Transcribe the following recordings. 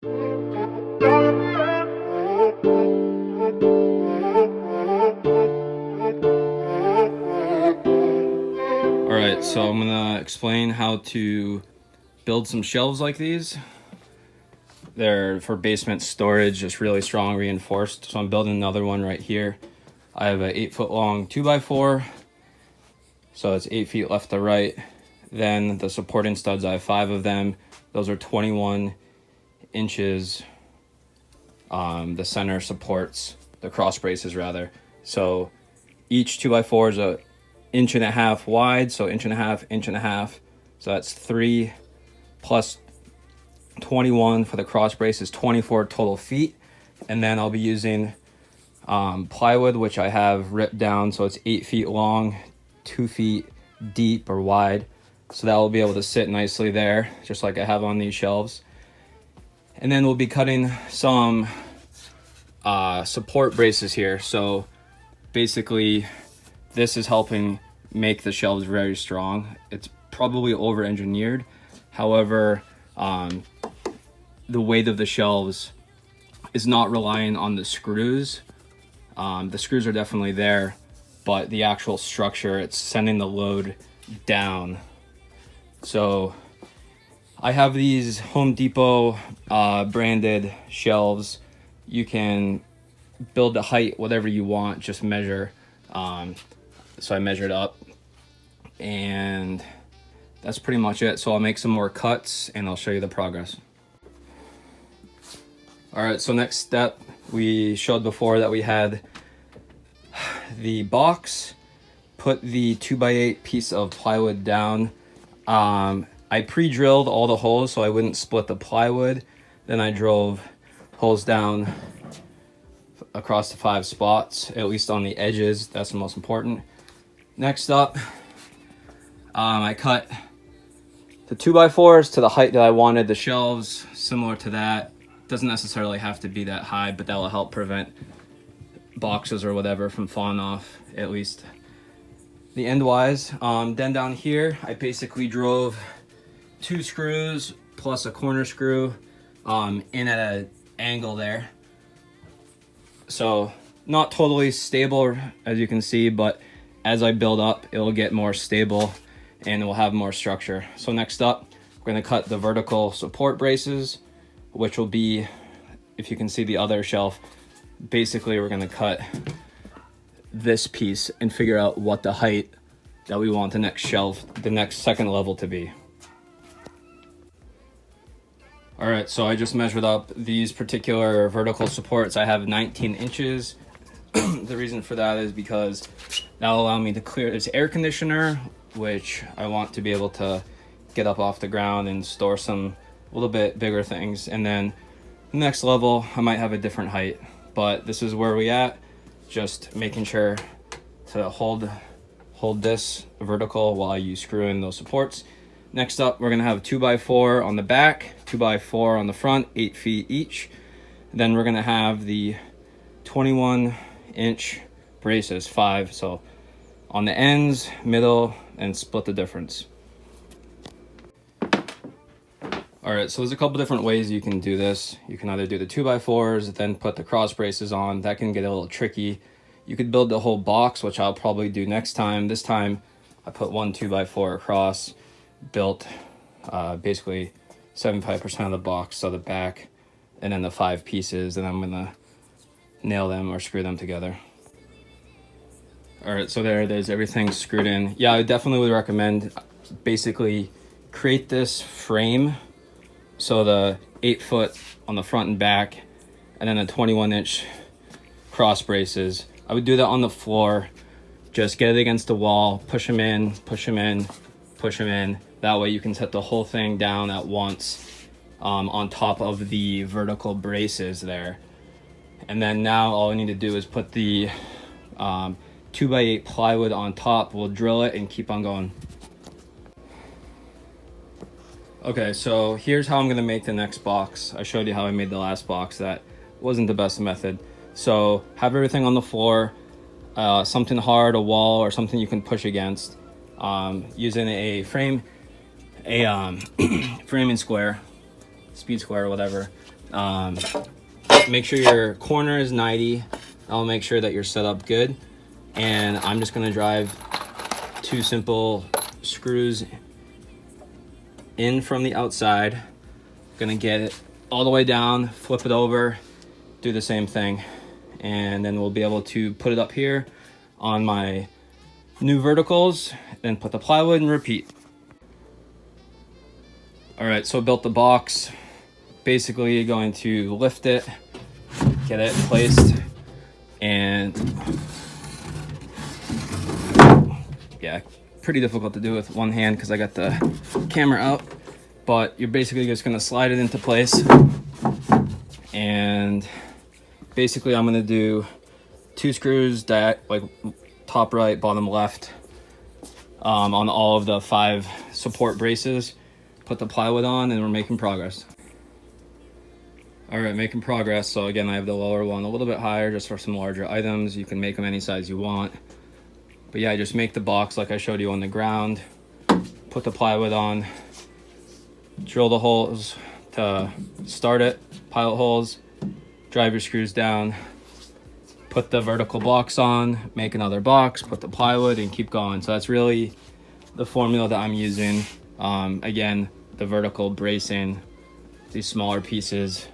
Alright, so I'm gonna explain how to build some shelves like these. They're for basement storage, just really strong, reinforced. So I'm building another one right here. I have an 8-foot long 2x4, so it's 8 feet left to right. Then the supporting studs, I have 5 of them. Those are 21 inches. The center supports the cross braces rather. So each 2x4 is a 1.5 inch wide, so 1.5 inches. So that's 3 plus 21 for the cross brace is 24 total feet. And then I'll be using plywood, which I have ripped down, so it's 8 feet long, 2 feet deep or wide. So that will be able to sit nicely there, just like I have on these shelves. And then we'll be cutting some support braces here. So basically, this is helping make the shelves very strong. It's probably over-engineered. However, the weight of the shelves is not relying on the screws. The screws are definitely there, but the actual structure, it's sending the load down. So I have these Home Depot branded shelves. You can build the height whatever you want, just measure. So I measured up, and that's pretty much it. So I'll make some more cuts and I'll show you the progress. All right, so next step, we showed before that we had the box, put the 2x8 piece of plywood down. I pre-drilled all the holes so I wouldn't split the plywood. Then I drove holes down across the 5 spots, at least on the edges. That's the most important. Next up, I cut the 2x4s to the height that I wanted the shelves, similar to that. Doesn't necessarily have to be that high, but that will help prevent boxes or whatever from falling off, at least the endwise. Then down here, I basically drove 2 screws plus a corner screw in at an angle there. So not totally stable, as you can see, but as I build up, it'll get more stable and it will have more structure. So next up, we're gonna cut the vertical support braces, which will be, if you can see the other shelf, basically we're gonna cut this piece and figure out what the height that we want the next shelf, the next second level to be. All right, so I just measured up these particular vertical supports. I have 19 inches. The reason for that is because that'll allow me to clear this air conditioner, which I want to be able to get up off the ground and store some a little bit bigger things. And then next level, I might have a different height, but this is where we at. Just making sure to hold this vertical while you screw in those supports. Next up, we're gonna have 2x4 on the back, 2x4 on the front, 8 feet each. Then we're gonna have the 21-inch braces, 5. So on the ends, middle, and split the difference. All right, so there's a couple different ways you can do this. You can either do the 2x4s, then put the cross braces on. That can get a little tricky. You could build the whole box, which I'll probably do next time. This time, I put one 2x4 across, built basically 75% of the box, so the back, and then the 5 pieces, and I'm gonna nail them or screw them together. All right, so there's everything screwed in. Yeah, I definitely would recommend basically create this frame. So the 8 foot on the front and back, and then the 21-inch cross braces. I would do that on the floor. Just get it against the wall, push them in, push them in, push them in. That way you can set the whole thing down at once on top of the vertical braces there. And then now all I need to do is put the 2x8 plywood on top. We'll drill it and keep on going. Okay, so here's how I'm gonna make the next box. I showed you how I made the last box. That wasn't the best method. So have everything on the floor, something hard, a wall, or something you can push against, using a frame, framing square, speed square or whatever. Make sure your corner is 90. I'll make sure that you're set up good. And I'm just gonna drive 2 simple screws in from the outside. Gonna get it all the way down, flip it over, do the same thing. And then we'll be able to put it up here on my new verticals, then put the plywood and repeat. All right, so I built the box. Basically going to lift it, get it placed, and yeah, pretty difficult to do with one hand because I got the camera out, but you're basically just gonna slide it into place. And basically I'm gonna do 2 screws, like top right, bottom left, on all of the 5 support braces. Put the plywood on, and we're making progress. All right, making progress. So again, I have the lower one a little bit higher just for some larger items. You can make them any size you want. But yeah, just make the box like I showed you on the ground. Put the plywood on. Drill the holes to start it. Pilot holes. Drive your screws down. Put the vertical box on. Make another box. Put the plywood and keep going. So that's really the formula that I'm using. Again, the vertical bracing, these smaller pieces,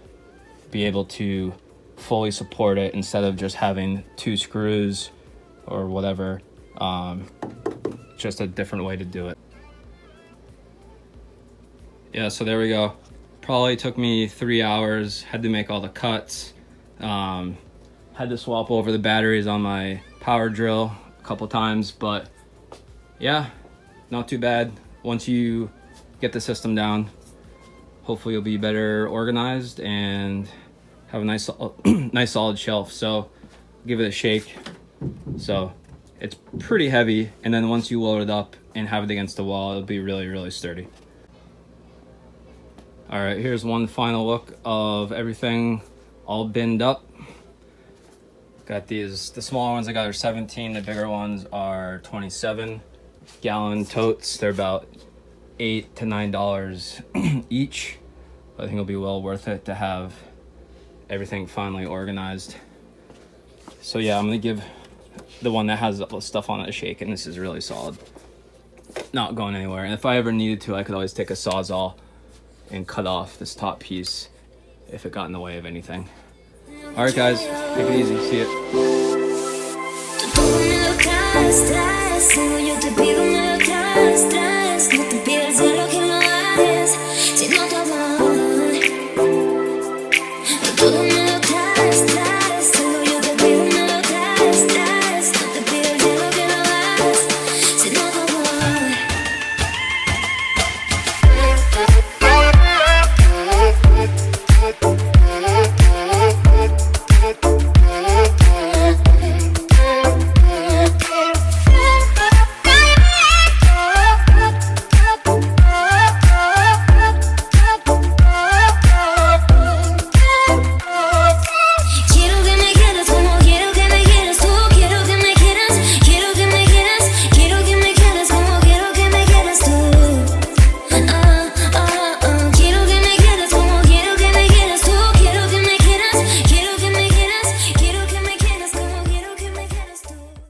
be able to fully support it instead of just having 2 screws or whatever. Just a different way to do it. Yeah, so there we go. Probably took me 3 hours, had to make all the cuts. Had to swap over the batteries on my power drill a couple times, but yeah, not too bad. Once you get the system down, hopefully you'll be better organized and have a nice nice solid shelf. So give it a shake. So it's pretty heavy, and then once you load it up and have it against the wall, it'll be really, really sturdy. All right, here's one final look of everything all binned up. Got these, the smaller ones I got are 17, the bigger ones are 27-gallon totes. They're about $8 to $9 each. I think it'll be well worth it to have everything finally organized. So yeah, I'm gonna give the one that has the stuff on it a shake, and this is really solid. Not going anywhere. And if I ever needed to, I could always take a Sawzall and cut off this top piece if it got in the way of anything. All right, guys, take it easy. See ya.